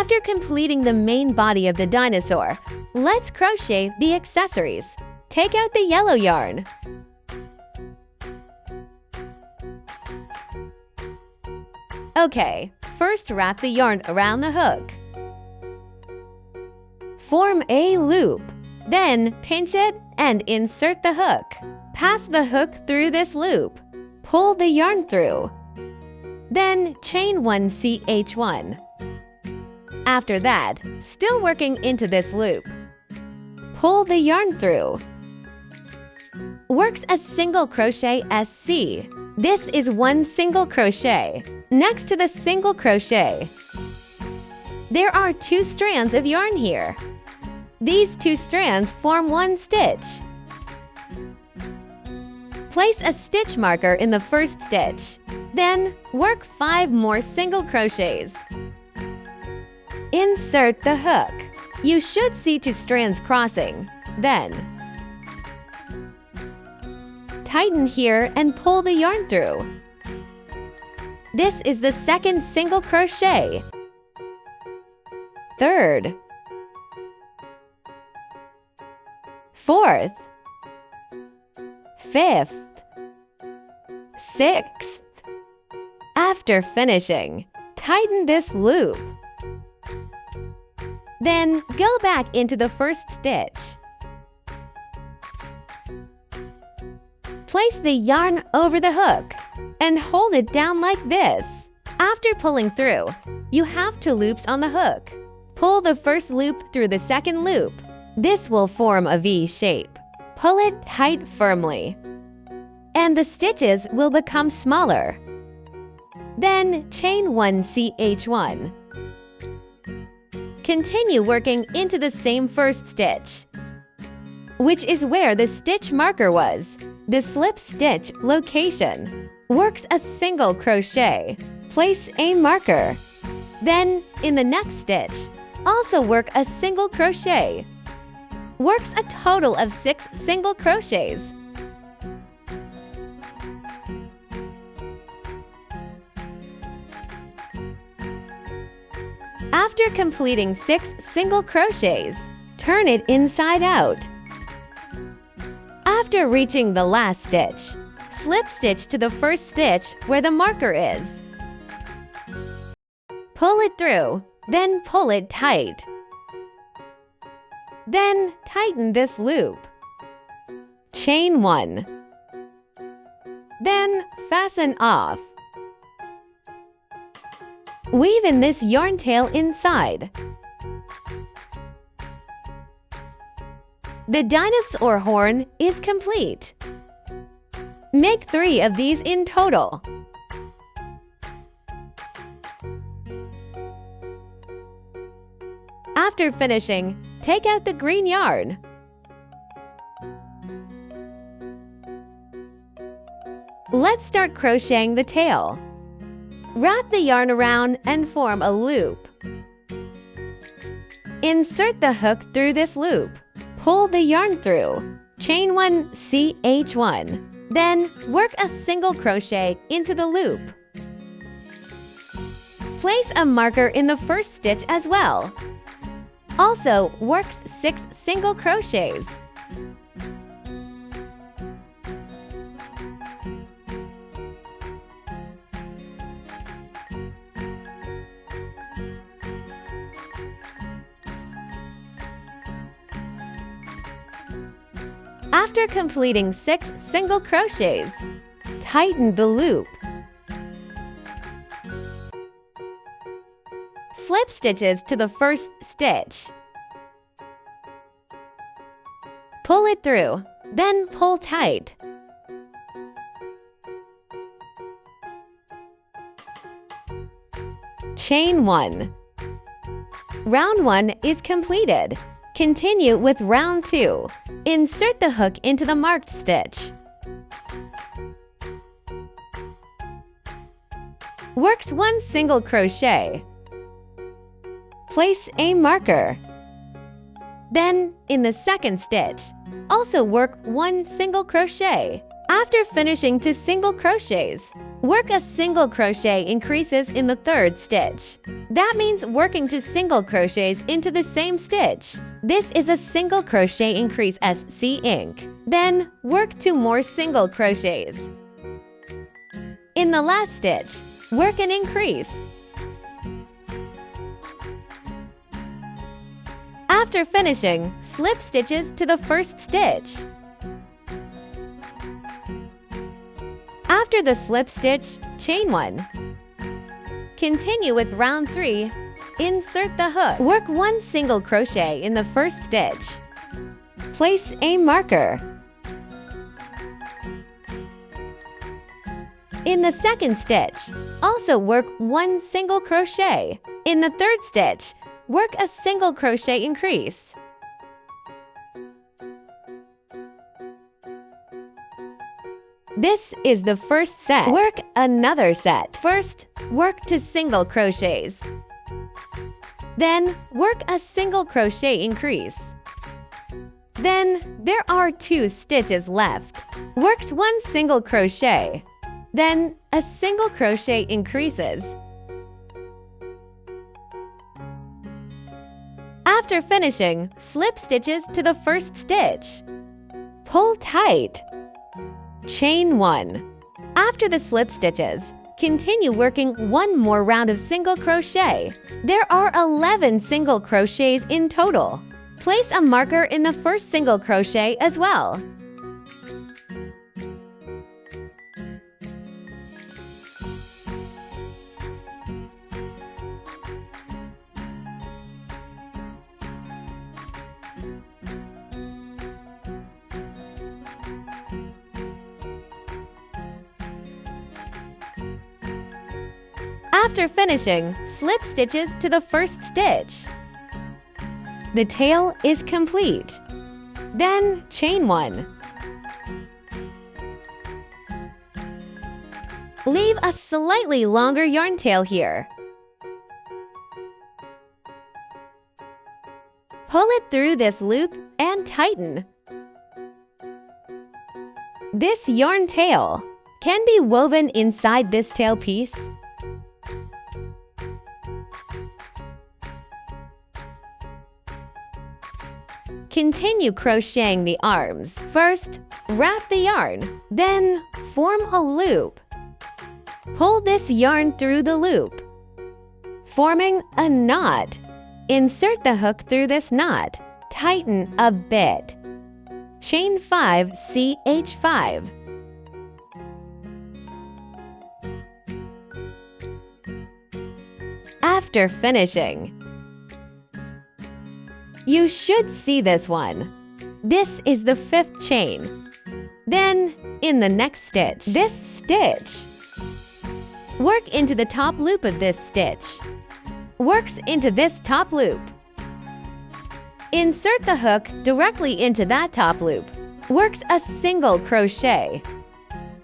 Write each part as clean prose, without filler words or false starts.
After completing the main body of the dinosaur, let's crochet the accessories. Take out the yellow yarn. Okay, first wrap the yarn around the hook. Form a loop, then pinch it and insert the hook. Pass the hook through this loop. Pull the yarn through. Then chain 1 CH1. After that, still working into this loop. Pull the yarn through. Works a single crochet SC. This is one single crochet. Next to the single crochet, there are 2 strands of yarn here. These 2 strands form one stitch. Place a stitch marker in the first stitch. Then work 5 more single crochets. Insert the hook. You should see 2 strands crossing. Then tighten here and pull the yarn through. This is the second single crochet. Third. Fourth. Fifth. Sixth. After finishing, tighten this loop. Then go back into the first stitch. Place the yarn over the hook and hold it down like this. After pulling through, you have 2 loops on the hook. Pull the first loop through the second loop. This will form a V shape. Pull it tight firmly, and the stitches will become smaller. Then chain 1 CH1. Continue working into the same first stitch, which is where the stitch marker was. The slip stitch location. Works a single crochet. Place a marker. Then, in the next stitch, also work a single crochet. Works a total of 6 single crochets. After completing 6 single crochets, turn it inside out. After reaching the last stitch, slip stitch to the first stitch where the marker is. Pull it through, then pull it tight. Then tighten this loop. Chain 1. Then fasten off. Weave in this yarn tail inside. The dinosaur horn is complete. Make 3 of these in total. After finishing, take out the green yarn. Let's start crocheting the tail. Wrap the yarn around and form a loop. Insert the hook through this loop. Pull the yarn through. Chain 1 CH1. Then work a single crochet into the loop. Place a marker in the first stitch as well. Also works 6 single crochets. After completing 6 single crochets, tighten the loop. Slip stitches to the first stitch. Pull it through, then pull tight. Chain 1. Round 1 is completed. Continue with round 2. Insert the hook into the marked stitch. Works 1 single crochet. Place a marker. Then, in the second stitch, also work 1 single crochet. After finishing 2 single crochets, Work a single crochet increases in the third stitch. That means working 2 single crochets into the same stitch. This is a single crochet increase as C ink. Then work 2 more single crochets. In the last stitch, work an increase. After finishing, slip stitches to the first stitch. After the slip stitch, chain 1. Continue with round 3. Insert the hook. Work 1 single crochet in the first stitch. Place a marker. In the second stitch, also work 1 single crochet. In the third stitch, work a single crochet increase. This is the first set. Work another set. First, work 2 single crochets. Then, work a single crochet increase. Then, there are 2 stitches left. Works 1 single crochet. Then, a single crochet increases. After finishing, slip stitches to the first stitch. Pull tight. Chain 1. After the slip stitches, continue working 1 more round of single crochet. There are 11 single crochets in total. Place a marker in the first single crochet as well. After finishing, slip stitches to the first stitch. The tail is complete. Then chain 1. Leave a slightly longer yarn tail here. Pull it through this loop and tighten. This yarn tail can be woven inside this tail piece. Continue crocheting the arms. First, wrap the yarn, then form a loop. Pull this yarn through the loop, forming a knot. Insert the hook through this knot. Tighten a bit. Chain 5 CH5. After finishing, you should see this one. This is the 5th chain. Then, in the next stitch, this stitch. Work into the top loop of this stitch. Works into this top loop. Insert the hook directly into that top loop. Works a single crochet.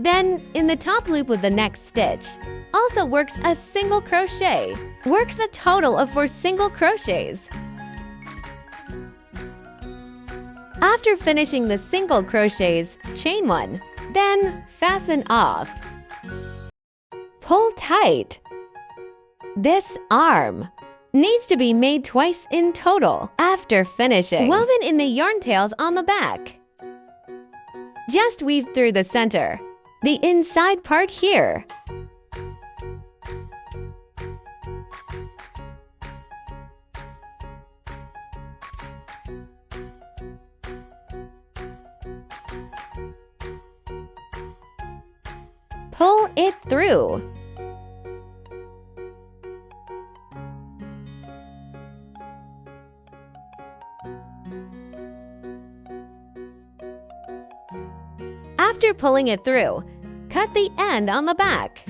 Then, in the top loop of the next stitch, also works a single crochet. Works a total of 4 single crochets. After finishing the single crochets, chain 1, then fasten off. Pull tight. This arm needs to be made twice in total. After finishing, woven in the yarn tails on the back. Just weave through the center, the inside part here. Pull it through. After pulling it through, cut the end on the back.